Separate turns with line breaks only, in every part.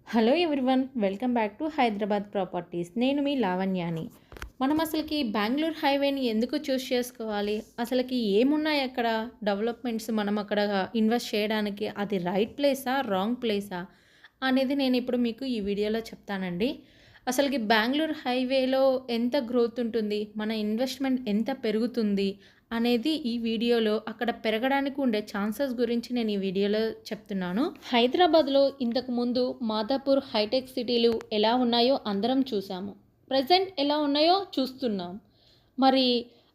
Hello everyone, welcome back to Hyderabad properties. నేను మీ లావణ్యాని. మనం అసలుకి బెంగళూరు హైవేని ఎందుకు చూస్ చేసుకోవాలి, అసలుకి ఏమున్నాయి అక్కడ డెవలప్మెంట్స్, మనం అక్కడ ఇన్వెస్ట్ చేయడానికి అది రైట్ ప్లేసా రాంగ్ ప్లేసా అనేది నేను ఇప్పుడు మీకు ఈ వీడియోలో చెప్తానండి. అసలుకి బెంగళూరు హైవేలో ఎంత గ్రోత్ ఉంటుంది, మన ఇన్వెస్ట్మెంట్ ఎంత పెరుగుతుంది అనేది ఈ వీడియోలో, అక్కడ పెరగడానికి ఉండే ఛాన్సెస్ గురించి నేను ఈ వీడియోలో చెప్తున్నాను. హైదరాబాద్లో ఇంతకుముందు మాదాపూర్, హైటెక్ సిటీలు ఎలా ఉన్నాయో అందరం చూసాము. ప్రజెంట్ ఎలా ఉన్నాయో చూస్తున్నాం. మరి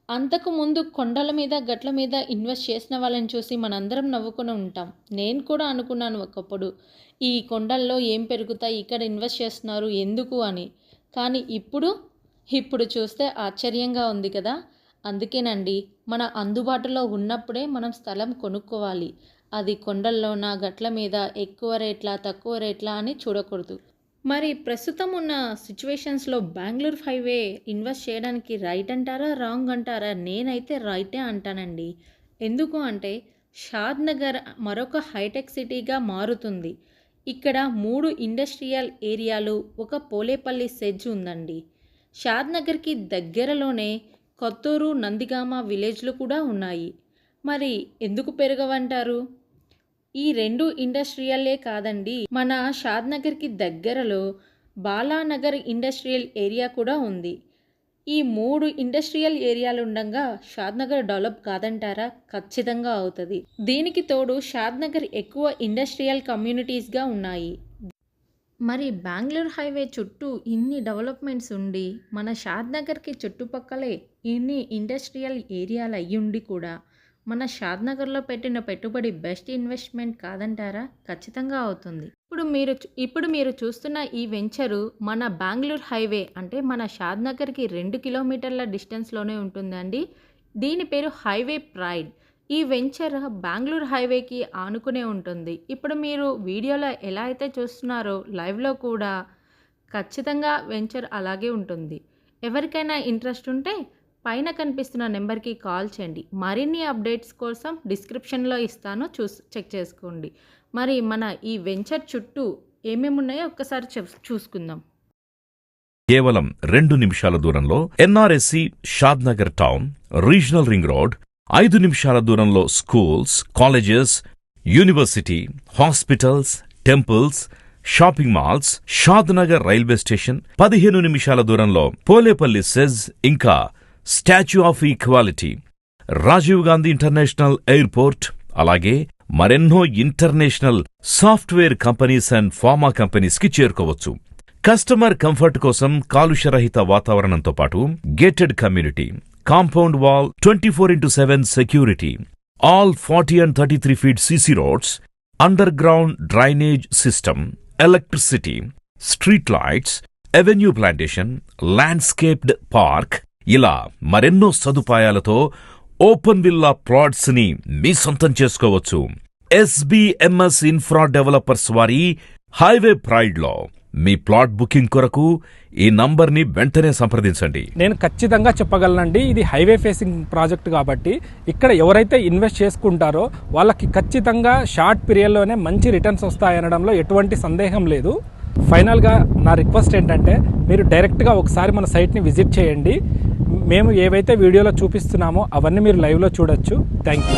అంతకుముందు కొండల మీద గట్ల మీద ఇన్వెస్ట్ చేసిన వాళ్ళని చూసి మనందరం నవ్వుకొని ఉంటాం. నేను కూడా అనుకున్నాను ఒకప్పుడు, ఈ కొండల్లో ఏం పెరుగుతాయి, ఇక్కడ ఇన్వెస్ట్ చేస్తున్నారు ఎందుకు అని. కానీ ఇప్పుడు చూస్తే ఆశ్చర్యంగా ఉంది కదా. అందుకేనండి, మన అందుబాటులో ఉన్నప్పుడే మనం స్థలం కొనుక్కోవాలి. అది కొండల్లోన గట్ల మీద ఎక్కువ రేట్లా తక్కువ రేట్లా అని చూడకూడదు. మరి ప్రస్తుతం ఉన్న సిచ్యువేషన్స్లో బెంగళూరు హైవే ఇన్వెస్ట్ చేయడానికి రైట్ అంటారా రాంగ్ అంటారా? నేనైతే రైటే అంటానండి. ఎందుకు అంటే షాద్ నగర్ మరొక హైటెక్ సిటీగా మారుతుంది. ఇక్కడ 3 ఇండస్ట్రియల్ ఏరియాలు, ఒక పోలేపల్లి సెజ్ ఉందండి. షాద్ నగర్కి దగ్గరలోనే కొత్తూరు, నందిగామ విలేజ్లు కూడా ఉన్నాయి. మరి ఎందుకు పెరగవంటారు? ఈ 2 ఇండస్ట్రియలే కాదండి, మన షాద్ నగర్కి దగ్గరలో బాలానగర్ ఇండస్ట్రియల్ ఏరియా కూడా ఉంది. ఈ 3 ఇండస్ట్రియల్ ఏరియాలు ఉండగా షాద్ నగర్ డెవలప్ కాదంటారా? ఖచ్చితంగా అవుతుంది. దీనికి తోడు షాద్ నగర్ ఎక్కువ ఇండస్ట్రియల్ కమ్యూనిటీస్గా ఉన్నాయి. మరి బెంగళూరు హైవే చుట్టూ ఇన్ని డెవలప్మెంట్స్ ఉండి, మన షాద్ నగర్కి చుట్టుపక్కలే ఇన్ని ఇండస్ట్రియల్ ఏరియాలు అయ్యుండి కూడా మన షాద్ నగర్లో పెట్టిన పెట్టుబడి బెస్ట్ ఇన్వెస్ట్మెంట్ కాదంటారా? ఖచ్చితంగా అవుతుంది. ఇప్పుడు మీరు చూస్తున్న ఈ వెంచరు మన బెంగళూరు హైవే అంటే మన షాద్ నగర్కి 2 కిలోమీటర్ల డిస్టెన్స్లోనే ఉంటుందండి. దీని పేరు హైవే ప్రైడ్. ఈ వెంచర్ బెంగళూరు హైవేకి ఆనుకునే ఉంటుంది. ఇప్పుడు మీరు వీడియోలో ఎలా అయితే చూస్తున్నారో లైవ్లో కూడా ఖచ్చితంగా వెంచర్ అలాగే ఉంటుంది. ఎవరికైనా ఇంట్రెస్ట్ ఉంటే పైన కనిపిస్తున్న నెంబర్కి కాల్ చేయండి. మరిన్ని అప్డేట్స్ కోసం డిస్క్రిప్షన్లో ఇస్తాను, చెక్ చేసుకోండి. మరి మన ఈ వెంచర్ చుట్టూ ఏమేమి ఉన్నాయో ఒక్కసారి చూసుకుందాం.
కేవలం 2 నిమిషాల దూరంలో NRSC Shadnagar town, regional ring road. 5 నిమిషాల దూరంలో schools, colleges, university, hospitals, temples, shopping malls, Shadnagar railway station. 15 నిమిషాల దూరంలో పోలేపల్లి సెజ్, ఇంకా statue of equality, Rajiv Gandhi international airport, అలాగే మరెన్నో international software companies and pharma companies కి చేరుకోవచ్చు. కస్టమర్ కంఫర్ట్ కోసం కాలుష్యరహిత వాతావరణంతో పాటు gated community, compound wall, 24/7 security, all 40 and 33 feet CC roads, underground drainage system, electricity, street lights, avenue plantation, landscaped park, ఇలా మరెన్నో సదుపాయాలతో ఓపెన్ విల్లా ప్లాట్స్ ని మీ సొంతం చేసుకోవచ్చు. SBMS ఇన్ఫ్రా డెవలపర్స్ వారి హైవే ప్రైడ్ లో మీ ప్లాట్ బుకింగ్ కొరకు ఈ నంబర్ని వెంటనే సంప్రదించండి.
నేను ఖచ్చితంగా చెప్పగలనండి, ఇది హైవే ఫేసింగ్ ప్రాజెక్ట్ కాబట్టి ఇక్కడ ఎవరైతే ఇన్వెస్ట్ చేసుకుంటారో వాళ్ళకి ఖచ్చితంగా షార్ట్ పీరియడ్లోనే మంచి రిటర్న్స్ వస్తాయనడంలో ఎటువంటి సందేహం లేదు. ఫైనల్గా నా రిక్వెస్ట్ ఏంటంటే, మీరు డైరెక్ట్గా ఒకసారి మన సైట్ని విజిట్ చేయండి. మేము ఏవైతే వీడియోలో చూపిస్తున్నామో అవన్నీ మీరు లైవ్లో చూడొచ్చు. Thank you.